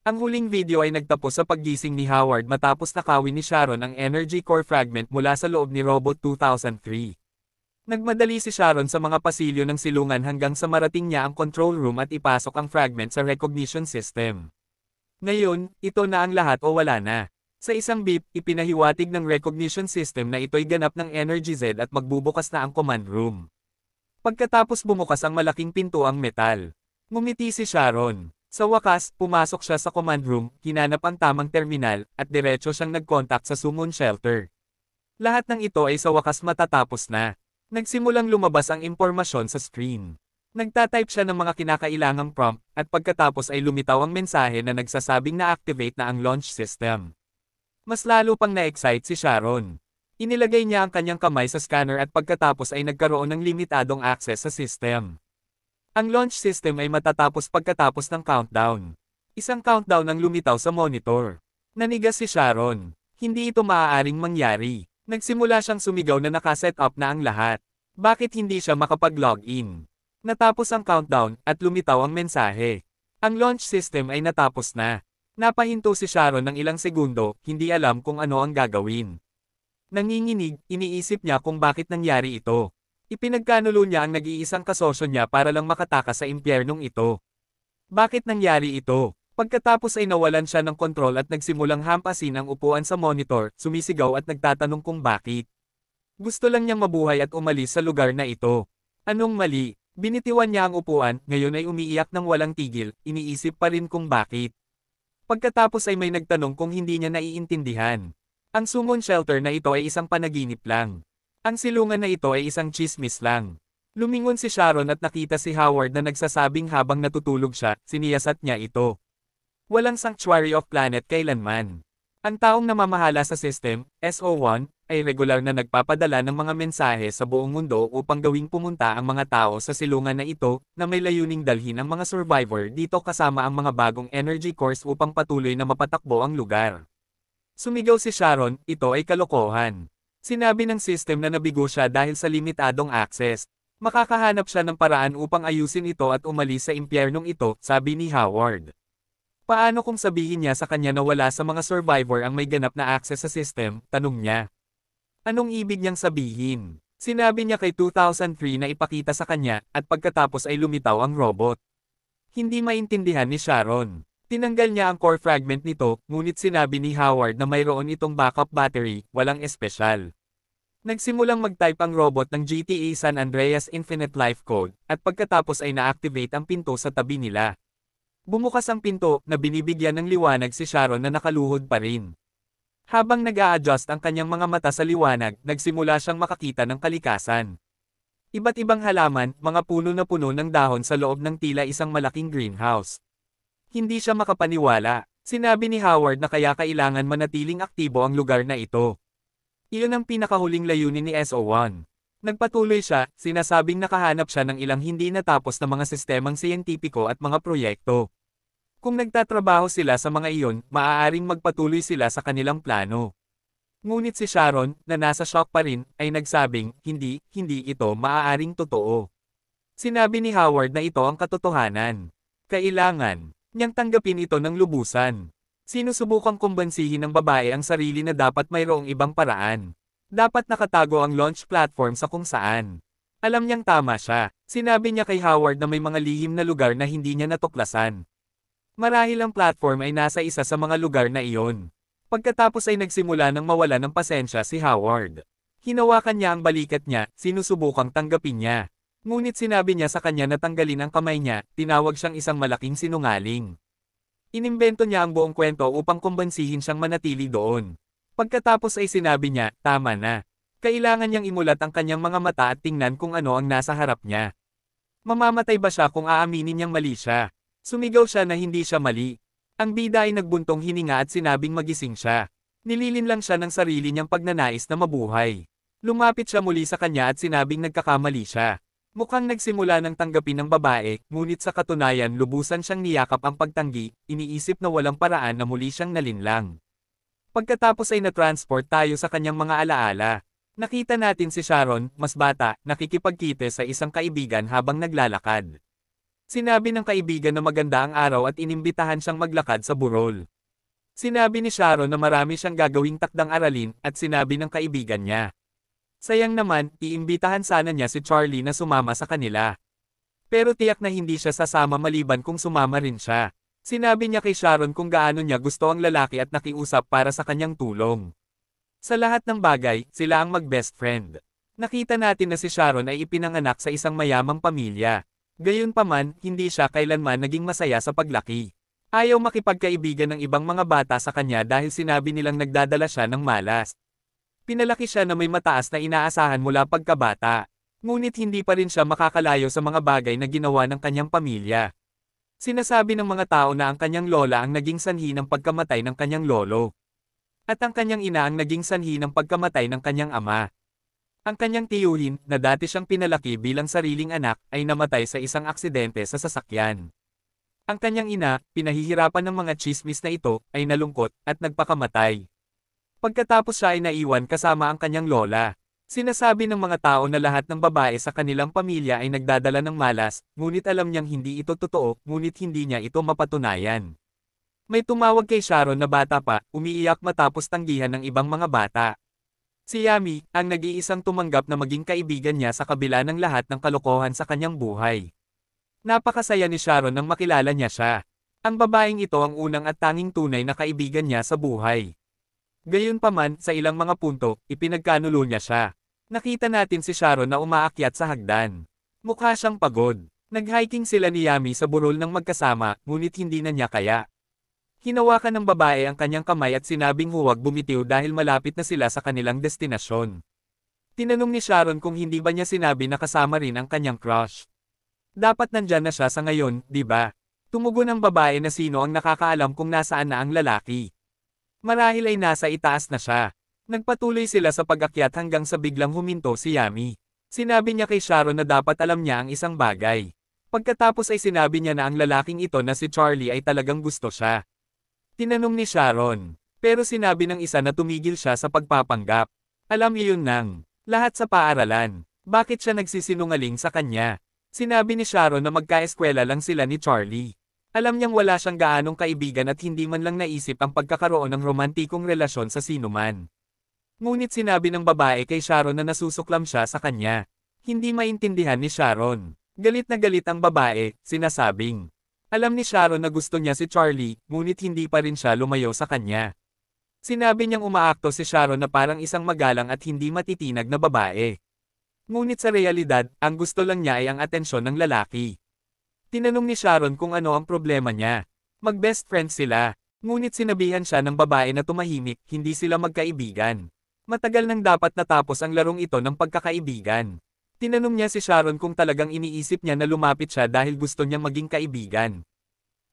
Ang huling video ay nagtapos sa paggising ni Howard matapos nakawin ni Sharon ang energy core fragment mula sa loob ni Robot 2003. Nagmadali si Sharon sa mga pasilyo ng silungan hanggang sa marating niya ang control room at ipasok ang fragment sa recognition system. Ngayon, ito na ang lahat o wala na. Sa isang beep, ipinahiwatig ng recognition system na ito'y ganap ng Energy Z at magbubukas na ang command room. Pagkatapos bumukas ang malaking pinto ang metal. Ngumiti si Sharon. Sa wakas, pumasok siya sa command room, hinanap ang tamang terminal, at diretso siyang nag-contact sa Summon Shelter. Lahat ng ito ay sa wakas matatapos na. Nagsimulang lumabas ang impormasyon sa screen. Nagtatype siya ng mga kinakailangang prompt, at pagkatapos ay lumitaw ang mensahe na nagsasabing na-activate na ang launch system. Mas lalo pang na-excite si Sharon. Inilagay niya ang kanyang kamay sa scanner at pagkatapos ay nagkaroon ng limitadong access sa system. Ang launch system ay matatapos pagkatapos ng countdown. Isang countdown ang lumitaw sa monitor. Nanigas si Sharon. Hindi ito maaaring mangyari. Nagsimula siyang sumigaw na nakaset up na ang lahat. Bakit hindi siya makapag-login? Natapos ang countdown at lumitaw ang mensahe. Ang launch system ay natapos na. Napahinto si Sharon ng ilang segundo, hindi alam kung ano ang gagawin. Nanginginig, iniisip niya kung bakit nangyari ito. Ipinagkanulo niya ang nag-iisang kasosyo niya para lang makatakas sa impyernong ito. Bakit nangyari ito? Pagkatapos ay nawalan siya ng kontrol at nagsimulang hampasin ang upuan sa monitor, sumisigaw at nagtatanong kung bakit. Gusto lang niyang mabuhay at umalis sa lugar na ito. Anong mali? Binitiwan niya ang upuan, ngayon ay umiiyak ng walang tigil, iniisip pa rin kung bakit. Pagkatapos ay may nagtanong kung hindi niya naiintindihan. Ang Summon Shelter na ito ay isang panaginip lang. Ang silungan na ito ay isang tsismis lang. Lumingon si Sharon at nakita si Howard na nagsasabing habang natutulog siya, siniyasat niya ito. Walang Sanctuary of Planet kailanman. Ang taong namamahala sa system, SO1, ay regular na nagpapadala ng mga mensahe sa buong mundo upang gawing pumunta ang mga tao sa silungan na ito, na may layuning dalhin ang mga survivor dito kasama ang mga bagong energy cores upang patuloy na mapatakbo ang lugar. Sumigaw si Sharon, ito ay kalokohan. Sinabi ng system na nabigo siya dahil sa limitadong access. Makakahanap siya ng paraan upang ayusin ito at umalis sa impyernong ito, sabi ni Howard. Paano kung sabihin niya sa kanya na wala sa mga survivor ang may ganap na access sa system, tanong niya. Anong ibig niyang sabihin? Sinabi niya kay 2003 na ipakita sa kanya, at pagkatapos ay lumitaw ang robot. Hindi maintindihan ni Sharon. Tinanggal niya ang core fragment nito, ngunit sinabi ni Howard na mayroon itong backup battery, walang espesyal. Nagsimulang mag-type ang robot ng GTA San Andreas Infinite Life Code, at pagkatapos ay na-activate ang pinto sa tabi nila. Bumukas ang pinto, na binibigyan ng liwanag si Sharon na nakaluhod pa rin. Habang nag-a-adjust ang kanyang mga mata sa liwanag, nagsimula siyang makakita ng kalikasan. Iba't ibang halaman, mga puno na puno ng dahon sa loob ng tila isang malaking greenhouse. Hindi siya makapaniwala. Sinabi ni Howard na kaya kailangan manatiling aktibo ang lugar na ito. Iyon ang pinakahuling layunin ni SO1. Nagpatuloy siya, sinasabing nakahanap siya ng ilang hindi natapos na mga sistemang siyentipiko at mga proyekto. Kung nagtatrabaho sila sa mga iyon, maaaring magpatuloy sila sa kanilang plano. Ngunit si Sharon, na nasa shock pa rin, ay nagsabing, hindi ito maaaring totoo. Sinabi ni Howard na ito ang katotohanan. Kailangan niyang tanggapin ito ng lubusan. Sinusubukang kumbansihin ng babae ang sarili na dapat mayroong ibang paraan. Dapat nakatago ang launch platform sa kung saan. Alam niyang tama siya. Sinabi niya kay Howard na may mga lihim na lugar na hindi niya natuklasan. Marahil ang platform ay nasa isa sa mga lugar na iyon. Pagkatapos ay nagsimula ng mawala ng pasensya si Howard. Hinawakan niya ang balikat niya, sinusubukang tanggapin niya. Ngunit sinabi niya sa kanya na tanggalin ang kamay niya, tinawag siyang isang malaking sinungaling. Inimbento niya ang buong kwento upang kumbansihin siyang manatili doon. Pagkatapos ay sinabi niya, tama na. Kailangan niyang imulat ang kanyang mga mata at tingnan kung ano ang nasa harap niya. Mamamatay ba siya kung aaminin niyang mali siya? Sumigaw siya na hindi siya mali. Ang bida ay nagbuntong hininga at sinabing magising siya. Nililin lang siya ng sarili niyang pagnanais na mabuhay. Lumapit siya muli sa kanya at sinabing nagkakamali siya. Mukhang nagsimula ng tanggapin ng babae, ngunit sa katunayan lubusan siyang niyakap ang pagtanggi, iniisip na walang paraan na muli siyang nalinlang. Pagkatapos ay na-transport tayo sa kanyang mga alaala. Nakita natin si Sharon, mas bata, nakikipagkite sa isang kaibigan habang naglalakad. Sinabi ng kaibigan na maganda ang araw at inimbitahan siyang maglakad sa burol. Sinabi ni Sharon na marami siyang gagawing takdang aralin at sinabi ng kaibigan niya. Sayang naman, iimbitahan sana niya si Charlie na sumama sa kanila. Pero tiyak na hindi siya sasama maliban kung sumama rin siya. Sinabi niya kay Sharon kung gaano niya gusto ang lalaki at nakiusap para sa kanyang tulong. Sa lahat ng bagay, sila ang mag-best friend. Nakita natin na si Sharon ay ipinanganak sa isang mayamang pamilya. Gayunpaman, hindi siya kailanman naging masaya sa paglaki. Ayaw makipagkaibigan ng ibang mga bata sa kanya dahil sinabi nilang nagdadala siya ng malas. Pinalaki siya na may mataas na inaasahan mula pagkabata. Ngunit hindi pa rin siya makakalayo sa mga bagay na ginawa ng kanyang pamilya. Sinasabi ng mga tao na ang kanyang lola ang naging sanhi ng pagkamatay ng kanyang lolo. At ang kanyang ina ang naging sanhi ng pagkamatay ng kanyang ama. Ang kanyang tiyuhin, na dati siyang pinalaki bilang sariling anak, ay namatay sa isang aksidente sa sasakyan. Ang kanyang ina, pinahihirapan ng mga tsismis na ito, ay nalungkot, at nagpakamatay. Pagkatapos siya ay naiwan kasama ang kanyang lola. Sinasabi ng mga tao na lahat ng babae sa kanilang pamilya ay nagdadala ng malas, ngunit alam niyang hindi ito totoo, ngunit hindi niya ito mapatunayan. May tumawag kay Sharon na bata pa, umiiyak matapos tanggihan ng ibang mga bata. Si Yami, ang nag-iisang tumanggap na maging kaibigan niya sa kabila ng lahat ng kalokohan sa kanyang buhay. Napakasaya ni Sharon nang makilala niya siya. Ang babaeng ito ang unang at tanging tunay na kaibigan niya sa buhay. Gayunpaman, sa ilang mga punto, ipinagkanulo niya siya. Nakita natin si Sharon na umaakyat sa hagdan. Mukha siyang pagod. Nag-hiking sila ni Yami sa burol ng magkasama, ngunit hindi na niya kaya. Hinawakan ng babae ang kanyang kamay at sinabing huwag bumitiw dahil malapit na sila sa kanilang destinasyon. Tinanong ni Sharon kung hindi ba niya sinabi na kasama rin ang kanyang crush. Dapat nandyan na siya sa ngayon, di ba? Tumugon ang babae na sino ang nakakaalam kung nasaan na ang lalaki. Marahil ay nasa itaas na siya. Nagpatuloy sila sa pag-akyat hanggang sa biglang huminto si Yami. Sinabi niya kay Sharon na dapat alam niya ang isang bagay. Pagkatapos ay sinabi niya na ang lalaking ito na si Charlie ay talagang gusto siya. Tinanong ni Sharon. Pero sinabi ng isa na tumigil siya sa pagpapanggap. Alam iyon nang. Lahat sa paaralan. Bakit siya nagsisinungaling sa kanya? Sinabi ni Sharon na magkaeskwela lang sila ni Charlie. Alam niyang wala siyang gaanong kaibigan at hindi man lang naisip ang pagkakaroon ng romantikong relasyon sa sinuman. Ngunit sinabi ng babae kay Sharon na nasusuklam siya sa kanya. Hindi maintindihan ni Sharon. Galit na galit ang babae, sinasabing. Alam ni Sharon na gusto niya si Charlie, ngunit hindi pa rin siya lumayo sa kanya. Sinabi niyang umaakto si Sharon na parang isang magalang at hindi matitinag na babae. Ngunit sa realidad, ang gusto lang niya ay ang atensyon ng lalaki. Tinanong ni Sharon kung ano ang problema niya. Mag-best friends sila. Ngunit sinabihan siya ng babae na tumahimik, hindi sila magkaibigan. Matagal nang dapat natapos ang larong ito ng pagkakaibigan. Tinanong niya si Sharon kung talagang iniisip niya na lumapit siya dahil gusto niyang maging kaibigan.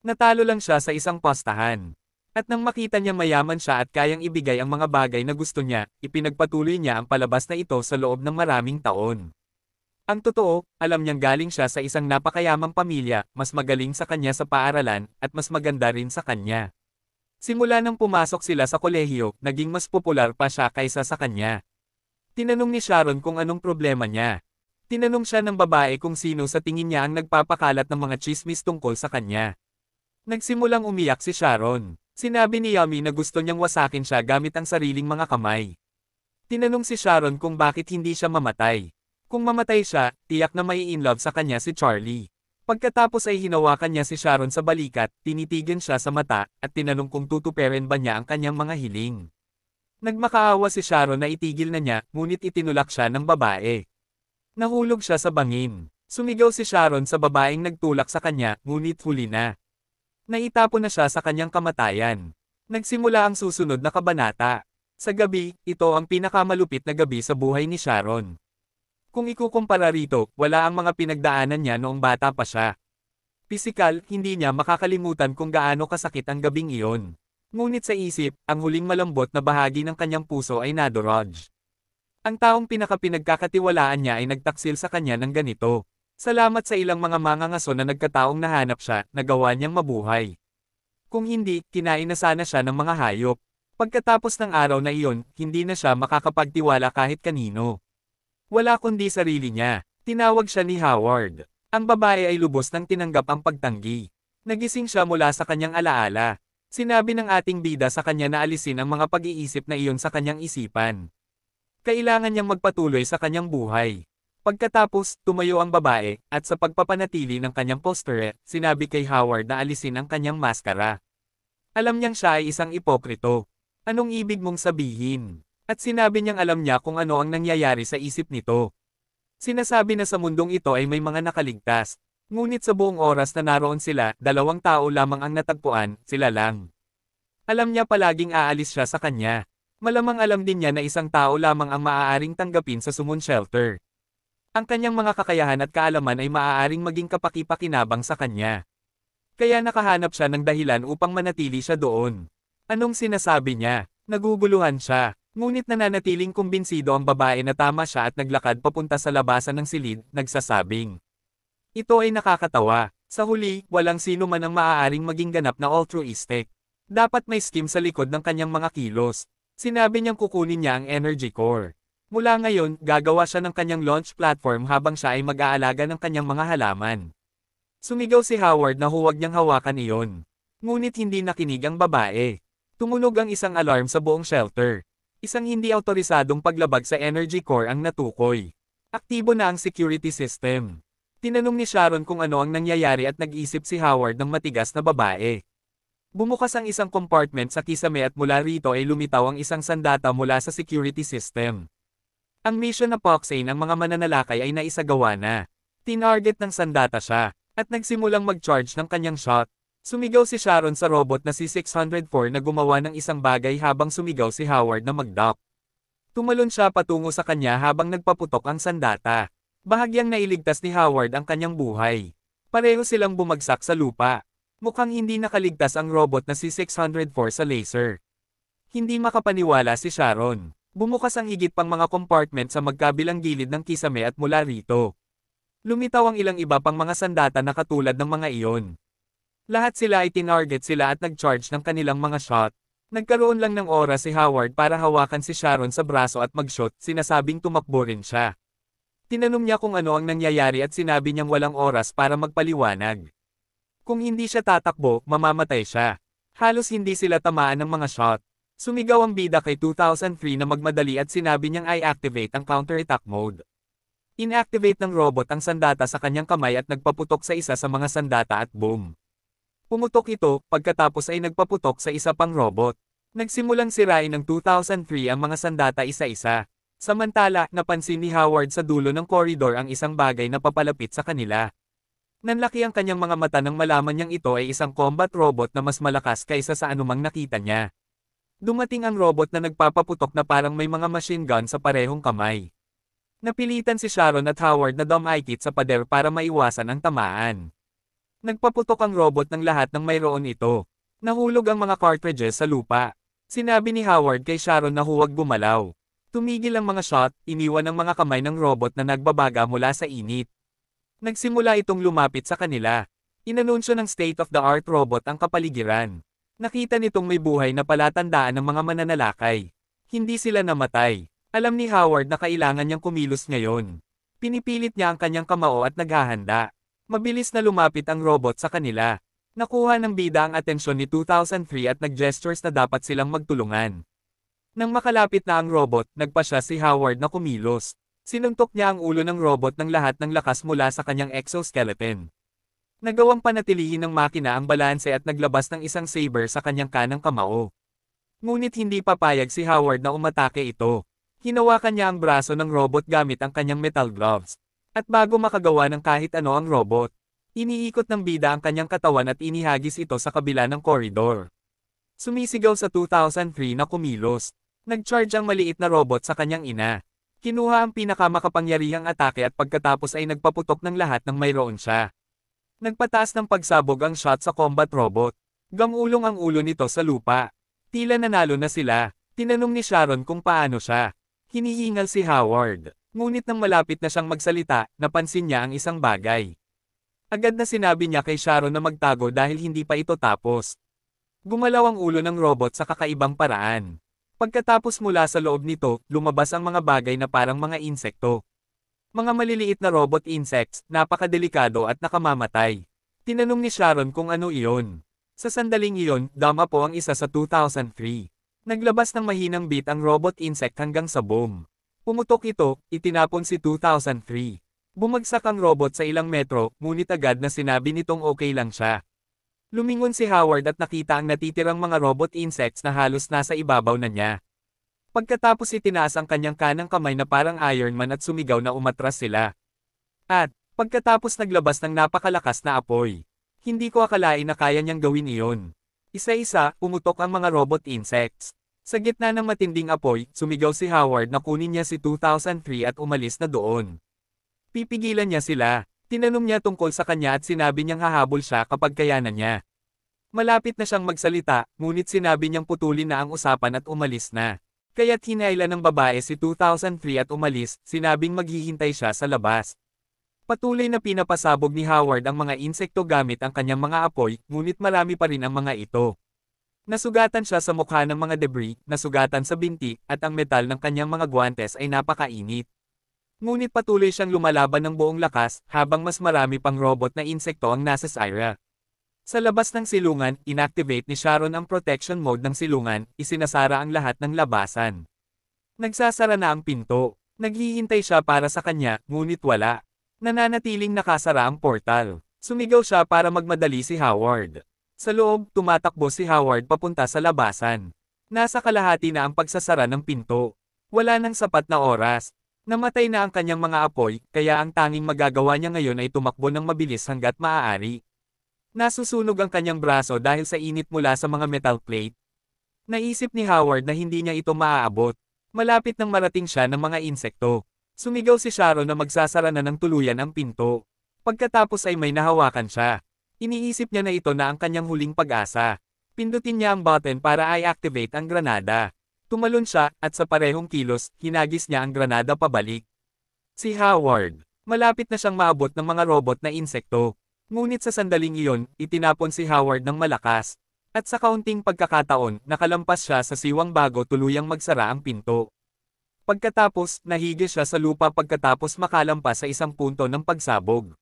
Natalo lang siya sa isang postahan. At nang makita niya mayaman siya at kayang ibigay ang mga bagay na gusto niya, ipinagpatuloy niya ang palabas na ito sa loob ng maraming taon. Ang totoo, alam niyang galing siya sa isang napakayamang pamilya, mas magaling sa kanya sa paaralan, at mas maganda rin sa kanya. Simula nang pumasok sila sa kolehiyo, naging mas popular pa siya kaysa sa kanya. Tinanong ni Sharon kung anong problema niya. Tinanong siya ng babae kung sino sa tingin niya ang nagpapakalat ng mga chismis tungkol sa kanya. Nagsimulang umiyak si Sharon. Sinabi ni Yami na gusto niyang wasakin siya gamit ang sariling mga kamay. Tinanong si Sharon kung bakit hindi siya mamatay. Kung mamatay siya, tiyak na mai-inlove sa kanya si Charlie. Pagkatapos ay hinawakan niya si Sharon sa balikat, tinitigan siya sa mata, at tinanong kung tutuperin ba niya ang kanyang mga hiling. Nagmakaawa si Sharon na itigil na niya, ngunit itinulak siya ng babae. Nahulog siya sa bangin. Sumigaw si Sharon sa babaeng nagtulak sa kanya, ngunit huli na. Naitapon na siya sa kanyang kamatayan. Nagsimula ang susunod na kabanata. Sa gabi, ito ang pinakamalupit na gabi sa buhay ni Sharon. Kung ikukumpara rito, wala ang mga pinagdaanan niya noong bata pa siya. Pisikal, hindi niya makakalimutan kung gaano kasakit ang gabing iyon. Ngunit sa isip, ang huling malambot na bahagi ng kanyang puso ay nadurog. Ang taong pinagkakatiwalaan niya ay nagtaksil sa kanya ng ganito. Salamat sa ilang mga mangangaso na nagkataong nahanap siya, nagawa niyang mabuhay. Kung hindi, kinain na sana siya ng mga hayop. Pagkatapos ng araw na iyon, hindi na siya makakapagtiwala kahit kanino. Wala kundi sarili niya. Tinawag siya ni Howard. Ang babae ay lubos nang tinanggap ang pagtanggi. Nagising siya mula sa kanyang alaala. Sinabi ng ating bida sa kanya na alisin ang mga pag-iisip na iyon sa kanyang isipan. Kailangan niyang magpatuloy sa kanyang buhay. Pagkatapos, tumayo ang babae, at sa pagpapanatili ng kanyang posture, sinabi kay Howard na alisin ang kanyang maskara. Alam niyang siya ay isang ipokrito. Anong ibig mong sabihin? At sinabi niyang alam niya kung ano ang nangyayari sa isip nito. Sinasabi na sa mundong ito ay may mga nakaligtas. Ngunit sa buong oras na naroon sila, 2 tao lamang ang natagpuan, sila lang. Alam niya palaging aalis siya sa kanya. Malamang alam din niya na isang tao lamang ang maaaring tanggapin sa summon shelter. Ang kanyang mga kakayahan at kaalaman ay maaaring maging kapaki-pakinabang sa kanya. Kaya nakahanap siya ng dahilan upang manatili siya doon. Anong sinasabi niya? Naguguluhan siya. Ngunit nananatiling kumbinsido ang babae na tama siya at naglakad papunta sa labasan ng silid, nagsasabing. Ito ay nakakatawa. Sa huli, walang sino man ang maaaring maging ganap na altruistic. Dapat may scheme sa likod ng kanyang mga kilos. Sinabi niyang kukunin niya ang energy core. Mula ngayon, gagawa siya ng kanyang launch platform habang siya ay mag-aalaga ng kanyang mga halaman. Sumigaw si Howard na huwag niyang hawakan iyon. Ngunit hindi nakinig ang babae. Tumunog ang isang alarm sa buong shelter. Isang hindi autorisadong paglabag sa energy core ang natukoy. Aktibo na ang security system. Tinanong ni Sharon kung ano ang nangyayari at nag-isip si Howard ng matigas na babae. Bumukas ang isang compartment sa kisame at mula rito ay lumitaw ang isang sandata mula sa security system. Ang mission na Poxane ang mga mananalakay ay naisagawa na. Tinarget ng sandata siya, at nagsimulang mag-charge ng kanyang shot. Sumigaw si Sharon sa robot na si 604 na gumawa ng isang bagay habang sumigaw si Howard na mag-dock. Tumalon siya patungo sa kanya habang nagpaputok ang sandata. Bahagyang nailigtas ni Howard ang kanyang buhay. Pareho silang bumagsak sa lupa. Mukhang hindi nakaligtas ang robot na si 604 sa laser. Hindi makapaniwala si Sharon. Bumukas ang higit pang mga compartment sa magkabilang gilid ng kisame at mula rito. Lumitaw ang ilang iba pang mga sandata na katulad ng mga iyon. Lahat sila ay tinarget sila at nag-charge ng kanilang mga shot. Nagkaroon lang ng oras si Howard para hawakan si Sharon sa braso at mag-shot, sinasabing tumakbo rin siya. Tinanong niya kung ano ang nangyayari at sinabi niyang walang oras para magpaliwanag. Kung hindi siya tatakbo, mamamatay siya. Halos hindi sila tamaan ng mga shot. Sumigaw ang bida kay 2003 na magmadali at sinabi niyang i-activate ang counter-attack mode. Inactivate ng robot ang sandata sa kanyang kamay at nagpaputok sa isa sa mga sandata at boom. Pumutok ito, pagkatapos ay nagpaputok sa isa pang robot. Nagsimulang sirain ng 2003 ang mga sandata isa-isa. Samantala, napansin ni Howard sa dulo ng koridor ang isang bagay na papalapit sa kanila. Nanlaki ang kanyang mga mata nang malaman niyang ito ay isang combat robot na mas malakas kaysa sa anumang nakita niya. Dumating ang robot na nagpapaputok na parang may mga machine gun sa parehong kamay. Napilitan si Sharon at Howard na dumikit sa pader para maiwasan ang tamaan. Nagpaputok ang robot ng lahat ng mayroon ito. Nahulog ang mga cartridges sa lupa. Sinabi ni Howard kay Sharon na huwag gumalaw. Tumigil ang mga shot, iniwan ang mga kamay ng robot na nagbabaga mula sa init. Nagsimula itong lumapit sa kanila. Inanunsyo ng state-of-the-art robot ang kapaligiran. Nakita nitong may buhay na palatandaan ng mga mananalakay. Hindi sila namatay. Alam ni Howard na kailangan niyang kumilos ngayon. Pinipilit niya ang kanyang kamao at naghahanda. Mabilis na lumapit ang robot sa kanila. Nakuha ng bida ang atensyon ni 2003 at nag-gestures na dapat silang magtulungan. Nang makalapit na ang robot, nagpasya si Howard na kumilos. Sinuntok niya ang ulo ng robot ng lahat ng lakas mula sa kanyang exoskeleton. Nagawang panatilihin ng makina ang balanse at naglabas ng isang saber sa kanyang kanang kamao. Ngunit hindi papayag si Howard na umatake ito. Hinawakan niya ang braso ng robot gamit ang kanyang metal gloves. At bago makagawa ng kahit ano ang robot, iniikot ng bida ang kanyang katawan at inihagis ito sa kabila ng koridor. Sumisigaw sa 2003 na kumilos. Nag-charge ang maliit na robot sa kanyang ina. Kinuha ang pinakamakapangyarihang atake at pagkatapos ay nagpaputok ng lahat ng mayroon siya. Nagpataas ng pagsabog ang shot sa combat robot. Gamulong ang ulo nito sa lupa. Tila nanalo na sila. Tinanong ni Sharon kung paano siya. Hinihingal si Howard. Ngunit nang malapit na siyang magsalita, napansin niya ang isang bagay. Agad na sinabi niya kay Sharon na magtago dahil hindi pa ito tapos. Gumalaw ang ulo ng robot sa kakaibang paraan. Pagkatapos mula sa loob nito, lumabas ang mga bagay na parang mga insekto. Mga maliliit na robot insects, napakadelikado at nakamamatay. Tinanong ni Sharon kung ano iyon. Sa sandaling iyon, dama po ang isa sa 2003. Naglabas ng mahinang beat ang robot insect hanggang sa boom. Pumutok ito, itinapon si 2003. Bumagsak ang robot sa ilang metro, ngunit agad na sinabi nitong okay lang siya. Lumingon si Howard at nakita ang natitirang mga robot insects na halos nasa ibabaw na niya. Pagkatapos itinaas ang kanyang kanang kamay na parang Iron Man at sumigaw na umatras sila. At, pagkatapos naglabas ng napakalakas na apoy. Hindi ko akalain na kaya niyang gawin iyon. Isa-isa, pumutok ang mga robot insects. Sa gitna ng matinding apoy, sumigaw si Howard na kunin niya si 2003 at umalis na doon. Pipigilan niya sila. Tinanong niya tungkol sa kanya at sinabi niyang hahabol siya kapag kayanan niya. Malapit na siyang magsalita, ngunit sinabi niyang putulin na ang usapan at umalis na. Kaya't hinailan ng babae si 2003 at umalis, sinabing maghihintay siya sa labas. Patuloy na pinapasabog ni Howard ang mga insekto gamit ang kanyang mga apoy, ngunit marami pa rin ang mga ito. Nasugatan siya sa mukha ng mga debris, nasugatan sa binti, at ang metal ng kanyang mga guwantes ay napakainit. Ngunit patuloy siyang lumalaban ng buong lakas, habang mas marami pang robot na insekto ang nasa Syra. Sa labas ng silungan, inactivate ni Sharon ang protection mode ng silungan, isinasara ang lahat ng labasan. Nagsasara na ang pinto. Naghihintay siya para sa kanya, ngunit wala. Nananatiling nakasara ang portal. Sumigaw siya para magmadali si Howard. Sa loob, tumatakbo si Howard papunta sa labasan. Nasa kalahati na ang pagsasara ng pinto. Wala nang sapat na oras. Namatay na ang kanyang mga apoy, kaya ang tanging magagawa niya ngayon ay tumakbo ng mabilis hanggat maaari. Nasusunog ang kanyang braso dahil sa init mula sa mga metal plate. Naisip ni Howard na hindi niya ito maaabot. Malapit nang marating siya ng mga insekto. Sumigaw si Sharon na magsasara na ng tuluyan ang pinto. Pagkatapos ay may nahawakan siya. Iniisip niya na ito na ang kanyang huling pag-asa. Pindutin niya ang button para i-activate ang granada. Tumalon siya, at sa parehong kilos, hinagis niya ang granada pabalik. Si Howard. Malapit na siyang maabot ng mga robot na insekto. Ngunit sa sandaling iyon, itinapon si Howard ng malakas. At sa kaunting pagkakataon, nakalampas siya sa siwang bago tuluyang magsara ang pinto. Pagkatapos, nahigis siya sa lupa pagkatapos makalampas sa isang punto ng pagsabog.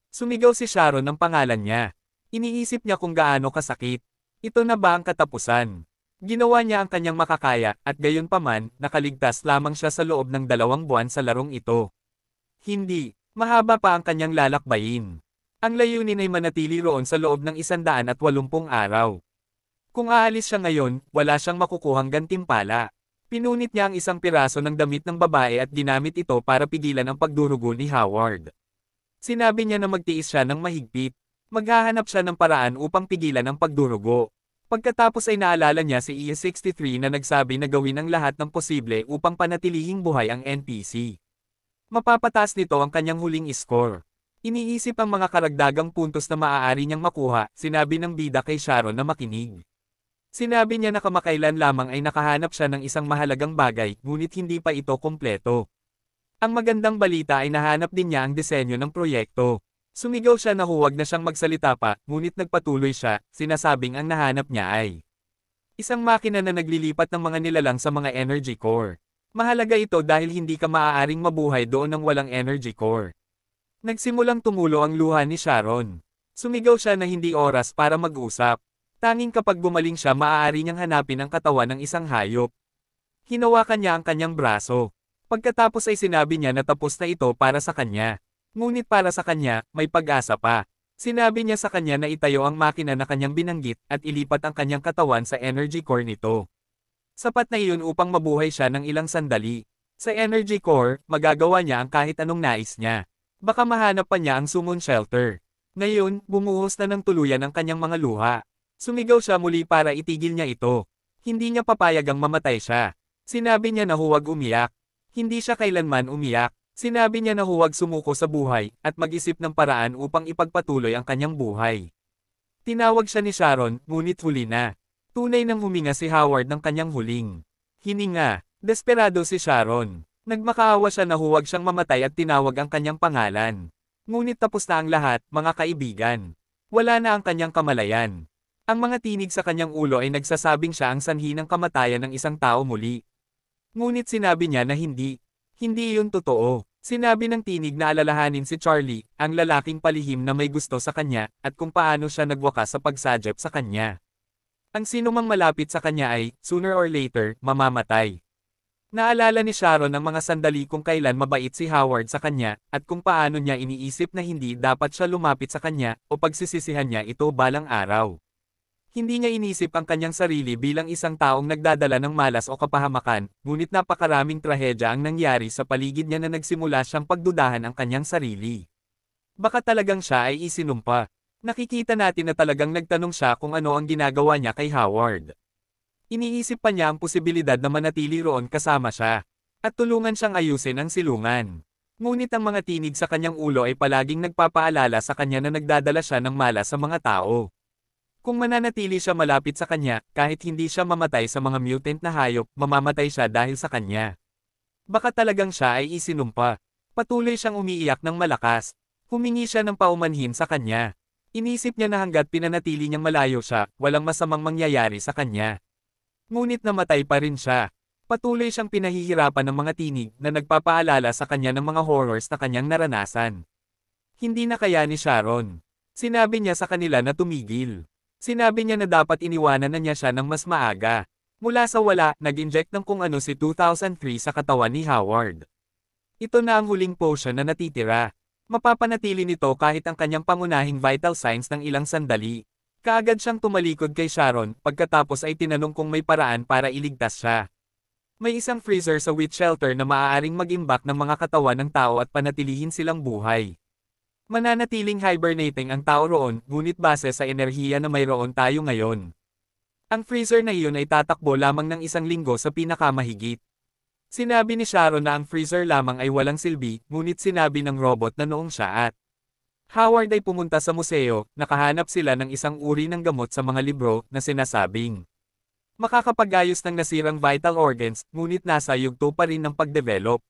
Sumigaw si Sharon ng pangalan niya. Iniisip niya kung gaano kasakit. Ito na ba ang katapusan? Ginawa niya ang kanyang makakaya, at gayon paman, nakaligtas lamang siya sa loob ng 2 buwan sa larong ito. Hindi, mahaba pa ang kanyang lalakbayin. Ang layunin ay manatili roon sa loob ng 180 araw. Kung aalis siya ngayon, wala siyang makukuhang gantimpala. Pinunit niya ang isang piraso ng damit ng babae at ginamit ito para pigilan ang pagdurugo ni Howard. Sinabi niya na magtiis siya ng mahigpit. Maghahanap siya ng paraan upang pigilan ang pagdurugo. Pagkatapos ay naalala niya si ES-63 na nagsabi na gawin ang lahat ng posible upang panatilihing buhay ang NPC. Mapapataas nito ang kanyang huling score. Iniisip ang mga karagdagang puntos na maaari niyang makuha, sinabi ng bida kay Sharon na makinig. Sinabi niya na kamakailan lamang ay nakahanap siya ng isang mahalagang bagay, ngunit hindi pa ito kompleto. Ang magandang balita ay nahanap din niya ang disenyo ng proyekto. Sumigaw siya na huwag na siyang magsalita pa, ngunit nagpatuloy siya, sinasabing ang nahanap niya ay isang makina na naglilipat ng mga nilalang sa mga energy core. Mahalaga ito dahil hindi ka maaaring mabuhay doon ng walang energy core. Nagsimulang tumulo ang luha ni Sharon. Sumigaw siya na hindi oras para mag-usap. Tanging kapag gumaling siya maaari niyang hanapin ang katawan ng isang hayop. Hinawakan niya ang kanyang braso. Pagkatapos ay sinabi niya na tapos na ito para sa kanya. Ngunit para sa kanya, may pag-asa pa. Sinabi niya sa kanya na itayo ang makina na kanyang binanggit at ilipat ang kanyang katawan sa energy core nito. Sapat na iyon upang mabuhay siya ng ilang sandali. Sa energy core, magagawa niya ang kahit anong nais niya. Baka mahanap pa niya ang summon shelter. Ngayon, bumuhos na ng tuluyan ang kanyang mga luha. Sumigaw siya muli para itigil niya ito. Hindi niya papayagang mamatay siya. Sinabi niya na huwag umiyak. Hindi siya kailanman umiyak. Sinabi niya na huwag sumuko sa buhay, at mag-isip ng paraan upang ipagpatuloy ang kanyang buhay. Tinawag siya ni Sharon, ngunit huli na. Tunay nang huminga si Howard ng kanyang huling hininga. Desperado si Sharon. Nagmakaawa siya na huwag siyang mamatay at tinawag ang kanyang pangalan. Ngunit tapos na ang lahat, mga kaibigan. Wala na ang kanyang kamalayan. Ang mga tinig sa kanyang ulo ay nagsasabing siya ang sanhi ng kamatayan ng isang tao muli. Ngunit sinabi niya na hindi. Hindi iyon totoo. Sinabi ng tinig na alalahanin si Charlie, ang lalaking palihim na may gusto sa kanya, at kung paano siya nagwakas sa pagsajep sa kanya. Ang sinumang malapit sa kanya ay, sooner or later, mamamatay. Naalala ni Sharon ang mga sandali kung kailan mabait si Howard sa kanya, at kung paano niya iniisip na hindi dapat siya lumapit sa kanya, o pagsisisihan niya ito balang araw. Hindi niya inisip ang kanyang sarili bilang isang taong nagdadala ng malas o kapahamakan, ngunit napakaraming trahedya ang nangyari sa paligid niya na nagsimula siyang pagdudahan ang kanyang sarili. Baka talagang siya ay isinumpa. Nakikita natin na talagang nagtanong siya kung ano ang ginagawa niya kay Howard. Iniisip pa niya ang posibilidad na manatili roon kasama siya, at tulungan siyang ayusin ang silungan. Ngunit ang mga tinig sa kanyang ulo ay palaging nagpapaalala sa kanya na nagdadala siya ng malas sa mga tao. Kung mananatili siya malapit sa kanya, kahit hindi siya mamatay sa mga mutant na hayop, mamamatay siya dahil sa kanya. Baka talagang siya ay isinumpa. Patuloy siyang umiiyak ng malakas. Humingi siya ng paumanhin sa kanya. Inisip niya na hanggat pinanatili niyang malayo siya, walang masamang mangyayari sa kanya. Ngunit namatay pa rin siya. Patuloy siyang pinahihirapan ng mga tinig na nagpapaalala sa kanya ng mga horrors na kanyang naranasan. Hindi na kaya ni Sharon. Sinabi niya sa kanila na tumigil. Sinabi niya na dapat iniwanan na niya siya ng mas maaga. Mula sa wala, nag-inject ng kung ano si 2003 sa katawan ni Howard. Ito na ang huling potion na natitira. Mapapanatili nito kahit ang kanyang pangunahing vital signs ng ilang sandali. Kaagad siyang tumalikod kay Sharon, pagkatapos ay tinanong kung may paraan para iligtas siya. May isang freezer sa witch shelter na maaaring mag-imbak ng mga katawan ng tao at panatilihin silang buhay. Mananatiling hibernating ang tao roon, ngunit base sa enerhiya na mayroon tayo ngayon. Ang freezer na iyon ay tatakbo lamang ng 1 linggo sa pinakamahigit. Sinabi ni Sharon na ang freezer lamang ay walang silbi, ngunit sinabi ng robot na noong siya at Howard ay pumunta sa museo, nakahanap sila ng isang uri ng gamot sa mga libro na sinasabing makakapag-ayos ng nasirang vital organs, ngunit nasa yugto pa rin ng pagdevelop.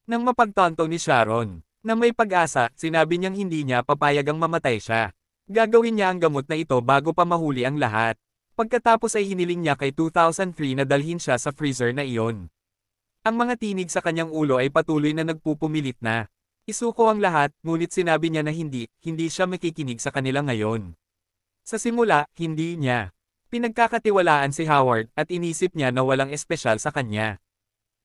Nang mapagtanto ni Sharon na may pag-asa, sinabi niyang hindi niya papayagang mamatay siya. Gagawin niya ang gamot na ito bago pa mahuli ang lahat. Pagkatapos ay hiniling niya kay 2003 na dalhin siya sa freezer na iyon. Ang mga tinig sa kanyang ulo ay patuloy na nagpupumilit na isuko ang lahat, ngunit sinabi niya na hindi siya makikinig sa kanila ngayon. Sa simula, hindi niya pinagkakatiwalaan si Howard at inisip niya na walang espesyal sa kanya.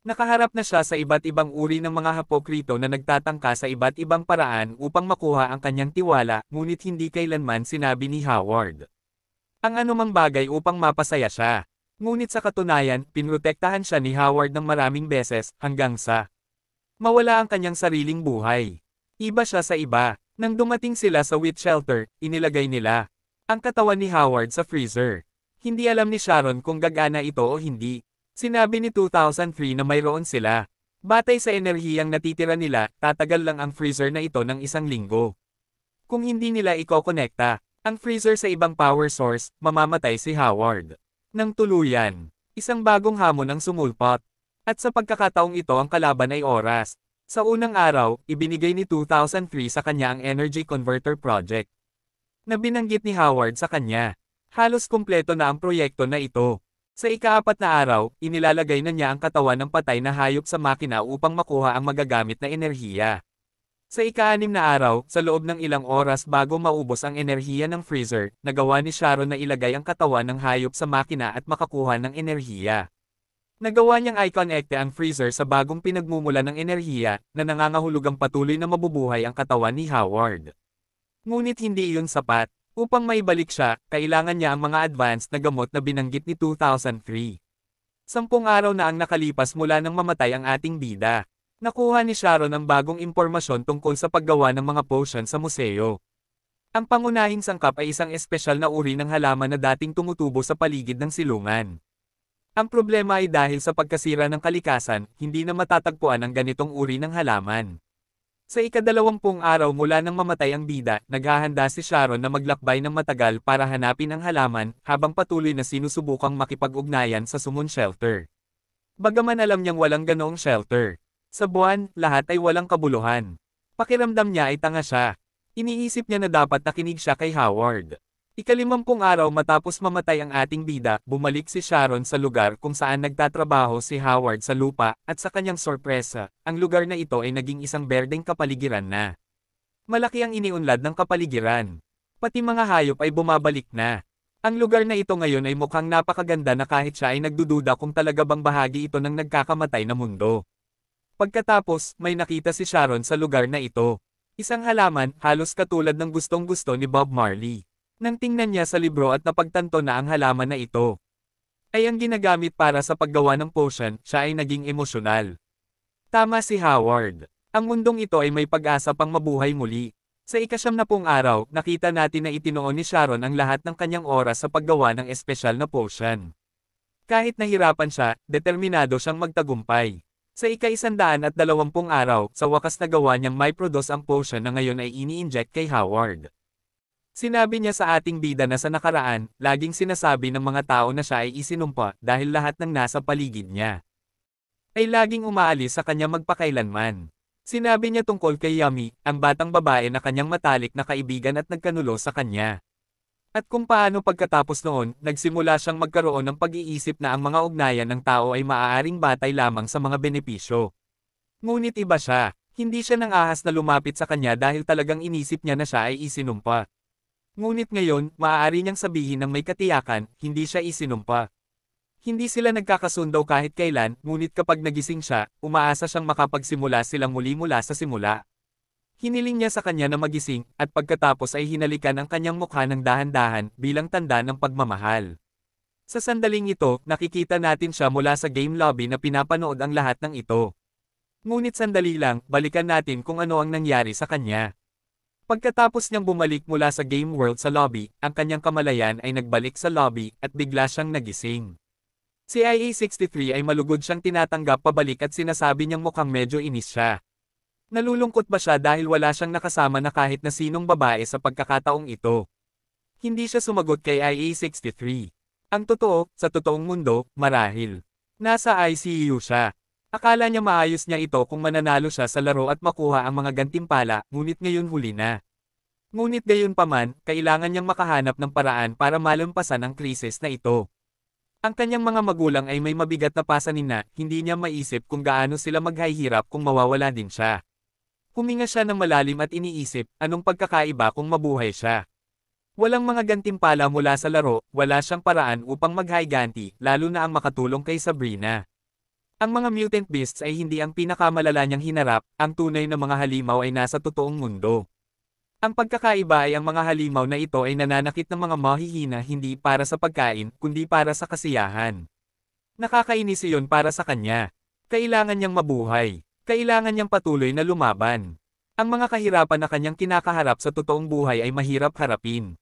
Nakaharap na siya sa iba't ibang uri ng mga hapokrito na nagtatangka sa iba't ibang paraan upang makuha ang kanyang tiwala, ngunit hindi kailanman sinabi ni Howard ang anumang bagay upang mapasaya siya. Ngunit sa katunayan, pinrotektahan siya ni Howard ng maraming beses, hanggang sa mawala ang kanyang sariling buhay. Iba siya sa iba. Nang dumating sila sa witch shelter, inilagay nila ang katawan ni Howard sa freezer. Hindi alam ni Sharon kung gagana ito o hindi. Sinabi ni 2003 na mayroon sila. Batay sa enerhiyang natitira nila, tatagal lang ang freezer na ito ng 1 linggo. Kung hindi nila ikokonekta ang freezer sa ibang power source, mamamatay si Howard. Nang tuluyan, isang bagong hamon ang sumulpot. At sa pagkakataong ito ang kalaban ay oras. Sa unang araw, ibinigay ni 2003 sa kanya ang Energy Converter Project na binanggit ni Howard sa kanya. Halos kumpleto na ang proyekto na ito. Sa ika-4 na araw, inilalagay na niya ang katawan ng patay na hayop sa makina upang makuha ang magagamit na enerhiya. Sa ika-6 na araw, sa loob ng ilang oras bago maubos ang enerhiya ng freezer, nagawa ni Sharon na ilagay ang katawan ng hayop sa makina at makakuha ng enerhiya. Nagawa niyang i-connecte ang freezer sa bagong pinagmumula ng enerhiya, na nangangahulugang patuloy na mabubuhay ang katawan ni Howard. Ngunit hindi iyon sapat. Upang maibalik siya, kailangan niya ang mga advanced na gamot na binanggit ni 2003. 10 araw na ang nakalipas mula nang mamatay ang ating bida. Nakuha ni Sharon ang bagong impormasyon tungkol sa paggawa ng mga potion sa museo. Ang pangunahing sangkap ay isang espesyal na uri ng halaman na dating tumutubo sa paligid ng silungan. Ang problema ay dahil sa pagkasira ng kalikasan, hindi na matatagpuan ang ganitong uri ng halaman. Sa ika-20 araw mula nang mamatay ang bida, naghahanda si Sharon na maglakbay ng matagal para hanapin ang halaman, habang patuloy na sinusubukang makipag-ugnayan sa Summon Shelter. Bagaman alam niyang walang ganoong shelter. Sa buwan, lahat ay walang kabuluhan. Pakiramdam niya ay tanga siya. Iniisip niya na dapat nakinig siya kay Howard. Ikalimampung araw matapos mamatay ang ating bida, bumalik si Sharon sa lugar kung saan nagtatrabaho si Howard sa lupa, at sa kanyang sorpresa, ang lugar na ito ay naging isang berdeng kapaligiran na. Malaki ang iniunlad ng kapaligiran. Pati mga hayop ay bumabalik na. Ang lugar na ito ngayon ay mukhang napakaganda na kahit siya ay nagdududa kung talaga bang bahagi ito ng nagkakamatay na mundo. Pagkatapos, may nakita si Sharon sa lugar na ito. Isang halaman, halos katulad ng gustong-gusto ni Bob Marley. Nang tingnan niya sa libro at napagtanto na ang halaman na ito ay ang ginagamit para sa paggawa ng potion, siya ay naging emosyonal. Tama si Howard. Ang mundong ito ay may pag-asa pang mabuhay muli. Sa ika-70 araw, nakita natin na itinuon ni Sharon ang lahat ng kanyang oras sa paggawa ng espesyal na potion. Kahit nahirapan siya, determinado siyang magtagumpay. Sa ika-120 araw, sa wakas nagawa niyang mai-produce ang potion na ngayon ay ini-inject kay Howard. Sinabi niya sa ating bida na sa nakaraan, laging sinasabi ng mga tao na siya ay isinumpa dahil lahat ng nasa paligid niya ay laging umaalis sa kanya magpakailanman. Sinabi niya tungkol kay Yummy, ang batang babae na kanyang matalik na kaibigan at nagkanulo sa kanya. At kung paano pagkatapos noon, nagsimula siyang magkaroon ng pag-iisip na ang mga ugnayan ng tao ay maaaring batay lamang sa mga benepisyo. Ngunit iba siya, hindi siya nang ahas na lumapit sa kanya dahil talagang inisip niya na siya ay isinumpa. Ngunit ngayon, maaari niyang sabihin ng may katiyakan, hindi siya isinumpa. Hindi sila nagkakasundo kahit kailan, ngunit kapag nagising siya, umaasa siyang makapagsimula silang muli mula sa simula. Hiniling niya sa kanya na magising, at pagkatapos ay hinalikan ang kanyang mukha ng dahan-dahan, bilang tanda ng pagmamahal. Sa sandaling ito, nakikita natin siya mula sa game lobby na pinapanood ang lahat ng ito. Ngunit sandali lang, balikan natin kung ano ang nangyari sa kanya. Pagkatapos niyang bumalik mula sa game world sa lobby, ang kanyang kamalayan ay nagbalik sa lobby, at bigla siyang nagising. Si IA-63 ay malugod siyang tinatanggap pabalik at sinasabi niyang mukhang medyo inis siya. Nalulungkot ba siya dahil wala siyang nakasama na kahit na sinong babae sa pagkakataong ito? Hindi siya sumagot kay IA-63. Ang totoo, sa totoong mundo, marahil nasa ICU siya. Akala niya maayos niya ito kung mananalo siya sa laro at makuha ang mga gantimpala, ngunit ngayon huli na. Ngunit gayunpaman, kailangan niyang makahanap ng paraan para malampasan ang krisis na ito. Ang kanyang mga magulang ay may mabigat na pasanin na, hindi niya maisip kung gaano sila maghahirap kung mawawala din siya. Huminga siya ng malalim at iniisip, anong pagkakaiba kung mabuhay siya. Walang mga gantimpala mula sa laro, wala siyang paraan upang maghiganti, lalo na ang makatulong kay Sabrina. Ang mga mutant beasts ay hindi ang pinakamalala niyang hinarap, ang tunay na mga halimaw ay nasa totoong mundo. Ang pagkakaiba ay ang mga halimaw na ito ay nananakit ng mga mahihina hindi para sa pagkain, kundi para sa kasiyahan. Nakakainis iyon para sa kanya. Kailangan niyang mabuhay. Kailangan niyang patuloy na lumaban. Ang mga kahirapan na kanyang kinakaharap sa totoong buhay ay mahirap harapin.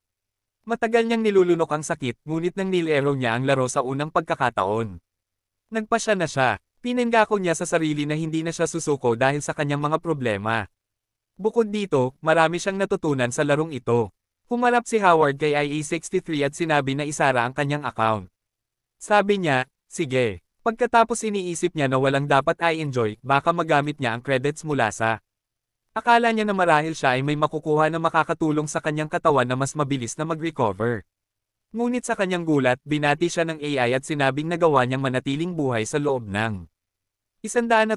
Matagal niyang nilulunok ang sakit, ngunit nang nilero niya ang laro sa unang pagkakataon. Nagpasya na siya. Pinangako niya sa sarili na hindi na siya susuko dahil sa kanyang mga problema. Bukod dito, marami siyang natutunan sa larong ito. Humarap si Howard kay IA-63 at sinabi na isara ang kanyang account. Sabi niya, sige. Pagkatapos iniisip niya na walang dapat i-enjoy, baka magamit niya ang credits mula sa. Akala niya na marahil siya ay may makukuha na makakatulong sa kanyang katawan na mas mabilis na mag-recover. Ngunit sa kanyang gulat, binati siya ng AI at sinabing nagawa niyang manatiling buhay sa loob ng 180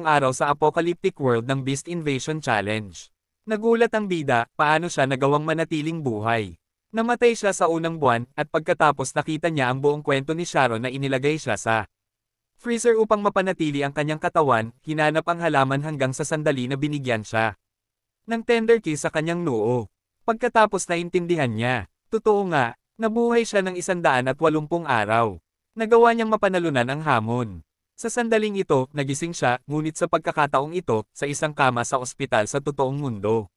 araw sa apocalyptic world ng Beast Invasion Challenge. Nagulat ang bida, paano siya nagawang manatiling buhay. Namatay siya sa unang buwan, at pagkatapos nakita niya ang buong kwento ni Sharon na inilagay siya sa freezer upang mapanatili ang kanyang katawan, hinanap ang halaman hanggang sa sandali na binigyan siya ng tender kiss sa kanyang noo. Pagkatapos naintindihan niya, totoo nga, nabuhay siya ng 180 araw. Nagawa niyang mapanalunan ang hamon. Sa sandaling ito, nagising siya, ngunit sa pagkakataong ito, sa isang kama sa ospital sa totoong mundo.